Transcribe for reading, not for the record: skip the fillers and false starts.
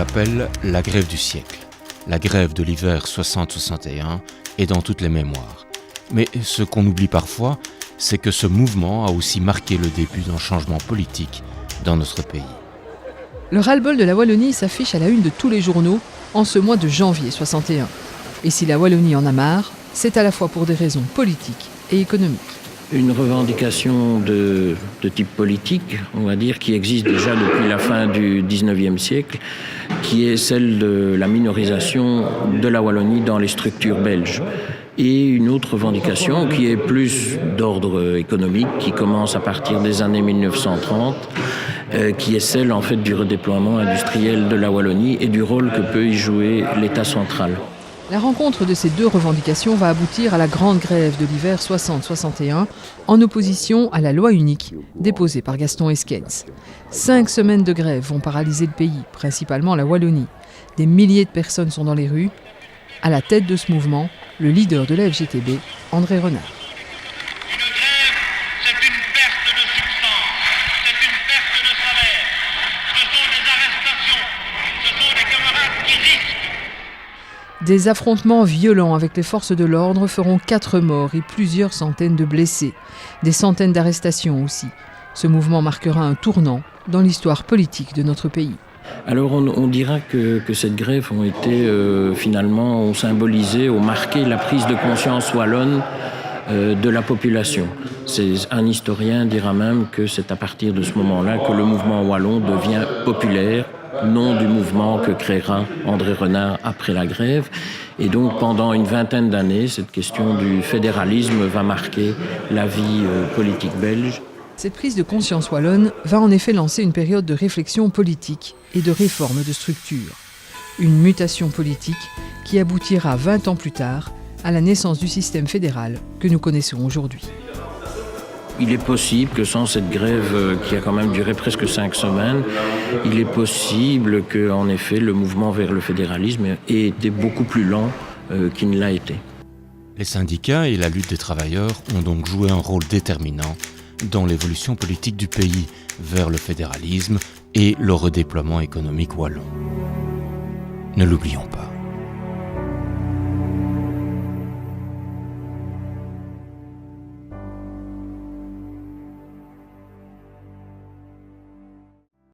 l'appelle la grève du siècle. La grève de l'hiver 60-61 est dans toutes les mémoires. Mais ce qu'on oublie parfois, c'est que ce mouvement a aussi marqué le début d'un changement politique dans notre pays. Le ras-le-bol de la Wallonie s'affiche à la une de tous les journaux en ce mois de janvier 61. Et si la Wallonie en a marre, c'est à la fois pour des raisons politiques et économiques. Une revendication de type politique, on va dire, qui existe déjà depuis la fin du 19e siècle, qui est celle de la minorisation de la Wallonie dans les structures belges. Et une autre revendication qui est plus d'ordre économique, qui commence à partir des années 1930, qui est celle en fait du redéploiement industriel de la Wallonie et du rôle que peut y jouer l'État central. La rencontre de ces deux revendications va aboutir à la grande grève de l'hiver 60-61, en opposition à la loi unique déposée par Gaston Esquens. 5 semaines de grève vont paralyser le pays, principalement la Wallonie. Des milliers de personnes sont dans les rues. À la tête de ce mouvement, le leader de la FGTB, André Renard. Une grève, c'est une perte de substance, c'est une perte de salaire. Ce sont des arrestations, ce sont des camarades qui risquent. Des affrontements violents avec les forces de l'ordre feront 4 morts et plusieurs centaines de blessés. Des centaines d'arrestations aussi. Ce mouvement marquera un tournant dans l'histoire politique de notre pays. Alors on dira que cette grève ont été ont symbolisé, ont marqué la prise de conscience wallonne de la population. Un historien dira même que c'est à partir de ce moment-là que le mouvement wallon devient populaire, nom du mouvement que créera André Renard après la grève. Et donc pendant une vingtaine d'années, cette question du fédéralisme va marquer la vie politique belge. Cette prise de conscience wallonne va en effet lancer une période de réflexion politique et de réforme de structure. Une mutation politique qui aboutira 20 ans plus tard à la naissance du système fédéral que nous connaissons aujourd'hui. Il est possible que sans cette grève qui a quand même duré presque 5 semaines, il est possible que, en effet, le mouvement vers le fédéralisme ait été beaucoup plus lent qu'il ne l'a été. Les syndicats et la lutte des travailleurs ont donc joué un rôle déterminant dans l'évolution politique du pays vers le fédéralisme et le redéploiement économique wallon. Ne l'oublions pas.